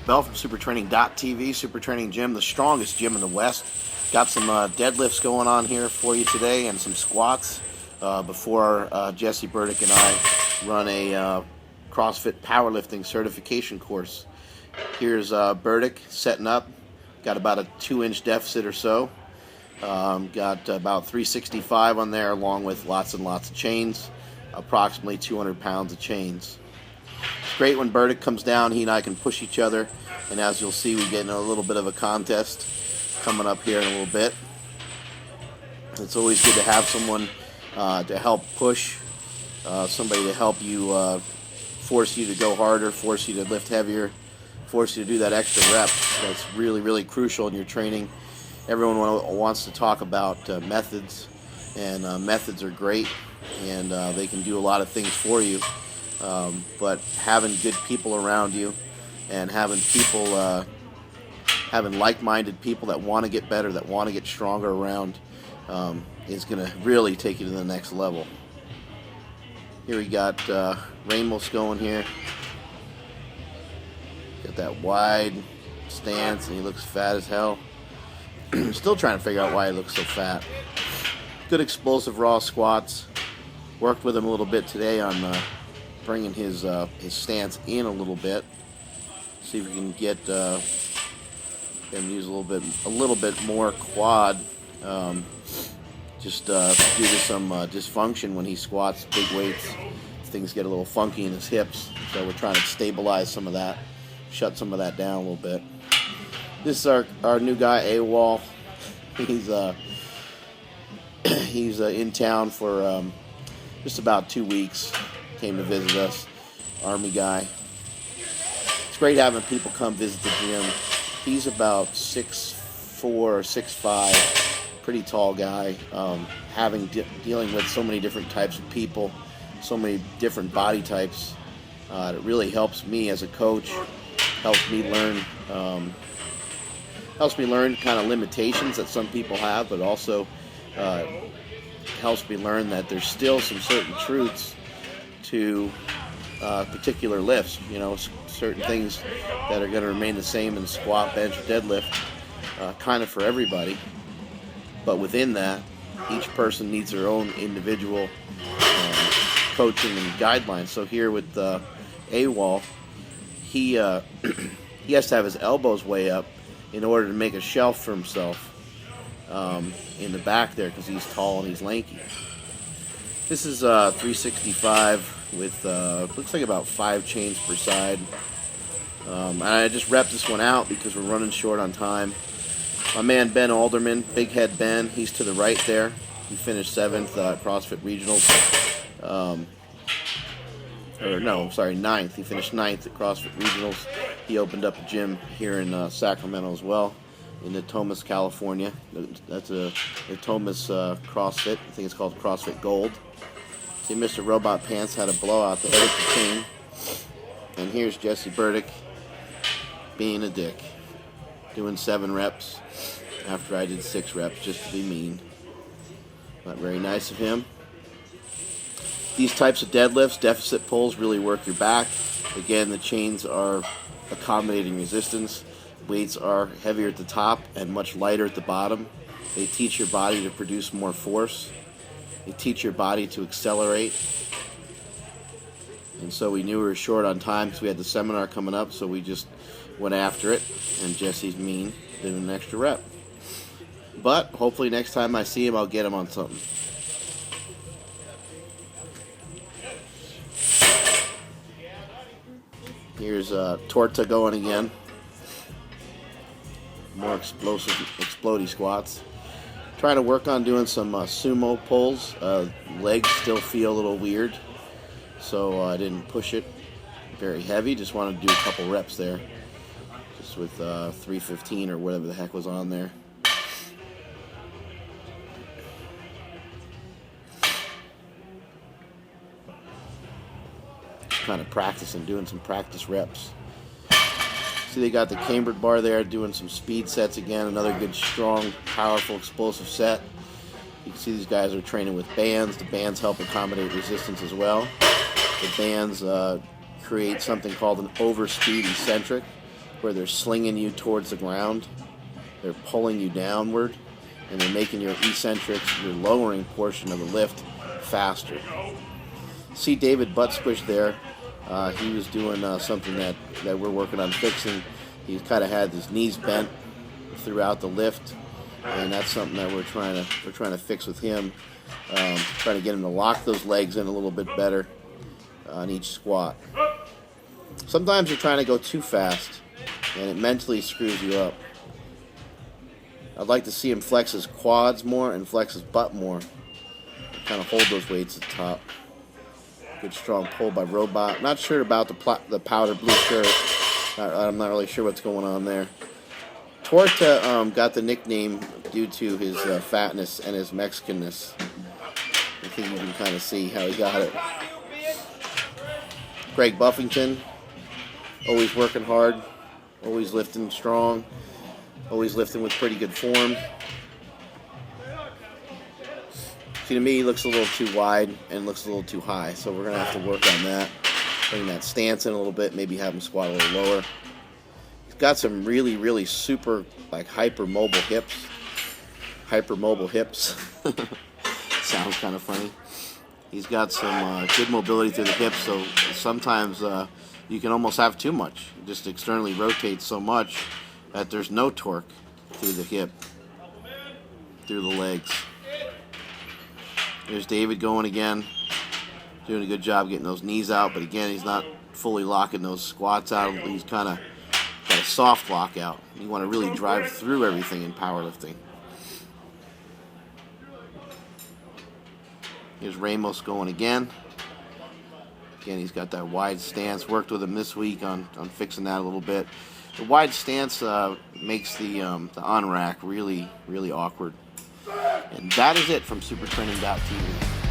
RetroPL from supertraining.tv, Super Training Gym, the strongest gym in the West. Got some deadlifts going on here for you today and some squats before Jesse Burdick and I run a CrossFit powerlifting certification course. Here's Burdick setting up. Got about a 2-inch deficit or so. Got about 365 on there, along with lots and lots of chains, approximately 200 pounds of chains. It's great when Burdick comes down. He and I can push each other, and as you'll see, we get in a little bit of a contest coming up here in a little bit. It's always good to have someone to help push, somebody to help you, force you to go harder, force you to lift heavier, force you to do that extra rep. That's really, really crucial in your training. Everyone wants to talk about methods, and methods are great, and they can do a lot of things for you. But having good people around you and having people, having like-minded people that want to get better, that want to get stronger around, is going to really take you to the next level. Here we got Ramos going here. Got that wide stance, and he looks fat as hell. Still trying to figure out why he looks so fat. Good explosive raw squats. Worked with him a little bit today on bringing his stance in a little bit. See if we can get him use a little bit more quad. Just due to some dysfunction when he squats big weights, things get a little funky in his hips. So we're trying to stabilize some of that, shut some of that down a little bit. This is our new guy, AWOL. He's in town for just about 2 weeks. Came to visit us, Army guy. It's great having people come visit the gym. He's about 6'4" or 6'5", pretty tall guy. Dealing with so many different types of people, so many different body types. It really helps me as a coach. Helps me learn kind of limitations that some people have, but also helps me learn that there's still some certain truths to particular lifts. You know, certain things that are going to remain the same in squat, bench, or deadlift, kind of for everybody. But within that, each person needs their own individual coaching and guidelines. So here with AWOL, he has to have his elbows way up in order to make a shelf for himself in the back there, because he's tall and he's lanky. This is 365 with looks like about 5 chains per side. And I just repped this one out because we're running short on time. My man Ben Alderman, Big Head Ben, he's to the right there. He finished 7th at CrossFit Regionals. 9th. He finished 9th at CrossFit Regionals. He opened up a gym here in Sacramento as well, in Natomas, California. That's a Natomas CrossFit. I think it's called CrossFit Gold. See, Mr. Robot Pants had a blowout the head of the chain. And here's Jesse Burdick being a dick, doing 7 reps after I did 6 reps just to be mean. Not very nice of him. These types of deadlifts, deficit pulls, really work your back. Again, the chains are accommodating resistance. Weights are heavier at the top and much lighter at the bottom. They teach your body to produce more force. They teach your body to accelerate. And so we knew we were short on time because we had the seminar coming up, so we just went after it. And Jesse's mean, doing an extra rep. But hopefully next time I see him, I'll get him on something. Here's Torta going again. More explosive, explodey squats. Trying to work on doing some sumo pulls. Legs still feel a little weird, so I didn't push it very heavy. Just wanted to do a couple reps there, just with 315 or whatever the heck was on there. Kind of practicing, doing some practice reps. See, they got the cambered bar there, doing some speed sets again. Another good, strong, powerful, explosive set. You can see these guys are training with bands. The bands help accommodate resistance as well. The bands create something called an overspeed eccentric. where they're slinging you towards the ground. They're pulling you downward, and they're making your eccentrics, your lowering portion of the lift, faster. See David butt squish there. He was doing something that we're working on fixing. He kind of had his knees bent throughout the lift, and that's something that we're trying to fix with him. Trying to get him to lock those legs in a little bit better on each squat. Sometimes you're trying to go too fast, and it mentally screws you up. I'd like to see him flex his quads more and flex his butt more. Kind of hold those weights at the top. Good strong pull by Robot. Not sure about the powder blue shirt. I'm not really sure what's going on there. Torta got the nickname due to his fatness and his Mexicanness. I think you can kind of see how he got it. Greg Buffington, always working hard, always lifting strong, always lifting with pretty good form. See, to me, he looks a little too wide and looks a little too high, so we're going to have to work on that. Bring that stance in a little bit, maybe have him squat a little lower. He's got some really, really super, like, hyper-mobile hips. Hyper-mobile hips. Sounds kind of funny. He's got some good mobility through the hips, so sometimes you can almost have too much. It just externally rotates so much that there's no torque through the hip, through the legs. There's David going again, doing a good job getting those knees out, but again, he's not fully locking those squats out. He's kind of got a soft lock out. You want to really drive through everything in powerlifting. Here's Ramos going again. Again, he's got that wide stance. Worked with him this week on fixing that a little bit. The wide stance makes the on-rack really, really awkward. And that is it from supertraining.tv.